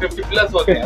50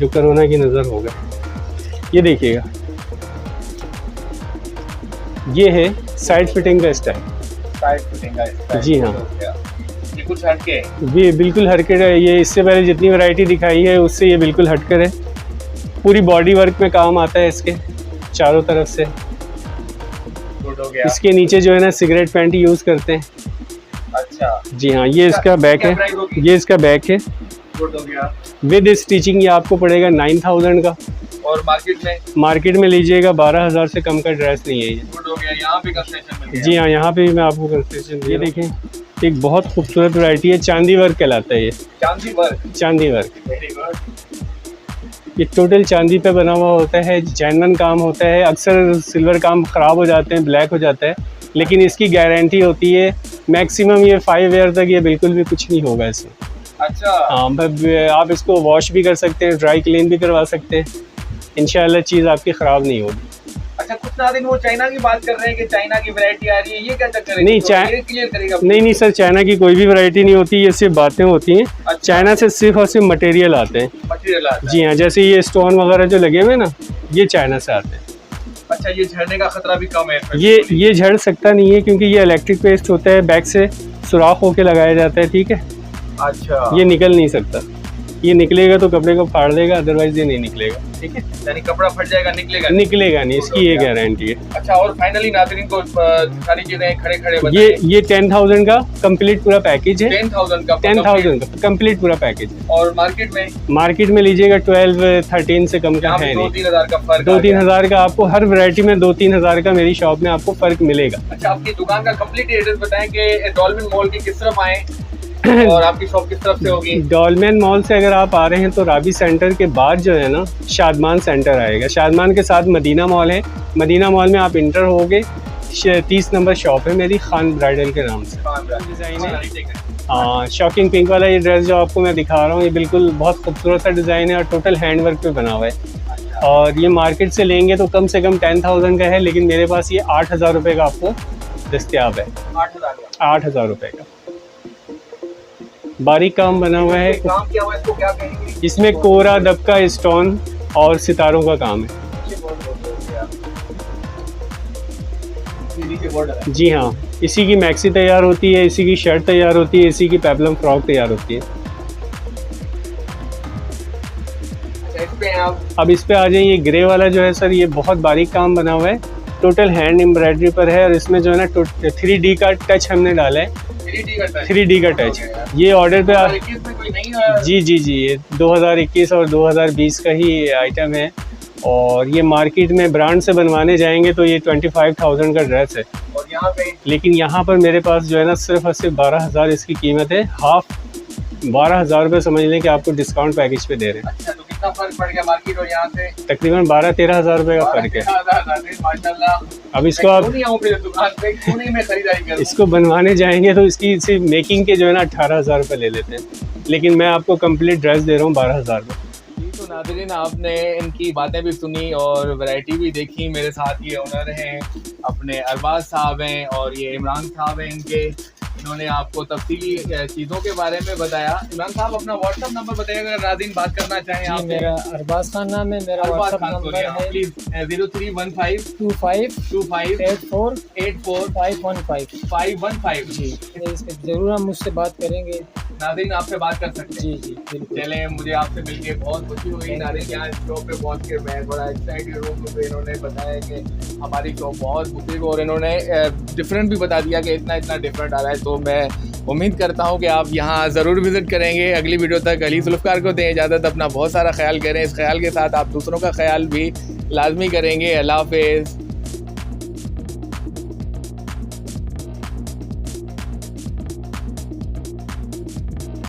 जो कोरोना की नज़र होगा। ये देखिएगा, ये है साइड फिटिंग का स्टाइल। साइड फिटिंग का स्टाइल, जी हाँ, ये कुछ हटके है। ये बिल्कुल हटकर है। ये इससे पहले जितनी वैरायटी दिखाई है उससे ये बिल्कुल हटकर है। पूरी बॉडी वर्क में काम आता है इसके चारों तरफ से। गुड हो गया। इसके नीचे जो है ना सिगरेट पैंट यूज़ करते हैं। अच्छा, जी हाँ, ये इसका बैक है, ये इसका बैक है। गुड हो गया। विद स्टिचिंग ये आपको पड़ेगा 9000 का। और मार्केट में लीजिएगा 12000 से कम का ड्रेस नहीं है ये। गुड हो गया। यहाँ पे कंसेशन मिल गया। जी हाँ, यहाँ पे भी मैं आपको कंसेशन। ये देखें, एक बहुत खूबसूरत वैरायटी है, चांदी वर्क कहलाता है ये। चांदी वर्क, चांदी वर्क, वेरी गुड। ये टोटल चांदी पे बना हुआ होता है, जेन्युइन काम होता है। अक्सर सिल्वर काम ख़राब हो जाते हैं, ब्लैक हो जाता है, लेकिन इसकी गारंटी होती है मैक्सिमम ये 5 ईयर तक ये बिल्कुल भी कुछ नहीं होगा इसमें। अच्छा, हाँ, आप इसको वॉश भी कर सकते हैं, ड्राई क्लीन भी करवा सकते हैं, इंशाल्लाह चीज़ आपकी ख़राब नहीं होगी। अच्छा, कुछ ना दिन वो चाइना की बात कर रहे हैं कि चाइना की वैरायटी आ रही है, ये क्या चक्कर है? नहीं, ये क्लियर करेगा। नहीं सर, चाइना की कोई भी वैरायटी नहीं होती, ये सिर्फ बातें होती हैं। अच्छा। चाइना से सिर्फ और सिर्फ मटेरियल आते हैं। मटेरियल आता है। जी हाँ, जैसे ये स्टोन वगैरह जो लगे हुए हैं ना, ये चाइना से आते हैं। अच्छा, ये झड़ने का खतरा भी कम है? ये झड़ सकता नहीं है क्योंकि ये इलेक्ट्रिक पेस्ट होता है, बैक से सुराख होके लगाया जाता है, ठीक है। अच्छा, ये निकल नहीं सकता। ये निकलेगा तो कपड़े को फाड़ देगा, अदरवाइज ये नहीं निकलेगा, ठीक है। यानी कपड़ा फट जाएगा, निकलेगा नहीं, इसकी ये गारंटी है। अच्छा, और फाइनली नाज़रीन को सारी चीजें खड़े ये 10,000 का कंप्लीट पूरा पैकेज है। 10,000 का कंप्लीट पूरा पैकेज है। और मार्केट में लीजिएगा 12-13 से कम का है नहीं। 2-3 हज़ार का फर्क, 2-3 हज़ार का आपको हर वैरायटी में 2-3 हज़ार का मेरी शॉप में आपको फर्क मिलेगा। अच्छा, आपकी दुकान का कंप्लीट एड्रेस बताएं कि डॉल्फिन मॉल की किस तरफ आए और आपकी शॉप किस तरफ से होगी? डॉल्फिन मॉल से अगर आप आ रहे हैं तो राबी सेंटर के बाद जो है ना शादमान सेंटर आएगा। शादमान के साथ मदीना मॉल है। मदीना मॉल में आप इंटर होगे, 30 नंबर शॉप है मेरी, खान ब्राइडल के नाम से। डिज़ाइन है, हाँ, शॉकिंग पिंक वाला ये ड्रेस जो आपको मैं दिखा रहा हूँ, ये बिल्कुल बहुत खूबसूरत सा डिज़ाइन है और टोटल हैंड वर्क पे बना हुआ है। और ये मार्केट से लेंगे तो कम से कम 10,000 का है, लेकिन मेरे पास ये 8,000 रुपये का आपको दस्तियाब है। 8,000 रुपये का बारीक काम बना हुआ है। काम किया हुआ है, इसको क्या कहेंगे? इसमें कोरा, दबका, स्टोन और सितारों का काम है। जी हाँ, इसी की मैक्सी तैयार होती है, इसी की शर्ट तैयार होती है, इसी की पेपलम फ्रॉक तैयार होती है। अब इस पे आ जाइए, ग्रे वाला जो है सर, ये बहुत बारीक काम बना हुआ है, टोटल हैंड एम्ब्रॉयडरी पर है और इसमें जो है ना 3D का टच हमने डाला है। 3D का टच ये ऑर्डर पे जी, ये 2021 और 2020 का ही आइटम है। और ये मार्केट में ब्रांड से बनवाने जाएंगे तो ये 25,000 का ड्रेस है। और यहाँ पे, लेकिन यहाँ पर मेरे पास जो है ना सिर्फ और सिर्फ 12,000 इसकी कीमत है। हाफ 12,000 रुपये समझ लें कि आपको डिस्काउंट पैकेज पे दे रहे हैं। अच्छा, तो कितना फर्क पड़ गया मार्केट और यहाँ से? तकरीबन 12-13 हज़ार रुपये का फर्क है। माशाल्लाह। अब इसको आप दुकान पे क्यों नहीं मैं खरीदारी करूं? इसको बनवाने जाएंगे तो इसकी सिर्फ मेकिंग के जो है ना 18,000 रुपये ले लेते हैं, लेकिन मैं आपको कंप्लीट ड्रेस दे रहा हूँ 12,000 रुपये। तो नाज़रीन, आपने इनकी बातें भी सुनी और वैरायटी भी देखी। मेरे साथ ये ओनर हैं, अपने अरबाज साहब हैं और ये इमरान साहब हैं इनके। इन्होंने आपको तफसीली चीज़ों के बारे में बताया। इमरान साहब, अपना व्हाट्सअप नंबर बताइए अगर नाज़रीन बात करना चाहें आप। मेरा अरबाज खान नाम है, मेरा व्हाट्सअप नंबर है प्लीज़ 0315 25 84 515 515। जी, ज़रूर हम मुझसे बात करेंगे। नाज़रीन आपसे बात कर सकते हैं। जी बिल्कुल। चलें, मुझे आपसे मिलके बहुत खुशी हुई। नाज़रीन, यहाँ शॉप पे पहुँच के मैं बड़ा एक्साइटेड हूँ क्योंकि इन्होंने बताया कि हमारी शॉप बहुत बुटीक और इन्होंने डिफरेंट भी बता दिया कि इतना डिफरेंट आ रहा है। तो मैं उम्मीद करता हूँ कि आप यहाँ ज़रूर विज़िट करेंगे। अगली वीडियो तक अली जुल्फ़कार को दें इजाज़त। अपना बहुत सारा ख्याल करें, इस ख्याल के साथ आप दूसरों का ख्याल भी लाजमी करेंगे। अल्लाह हाफ़िज़।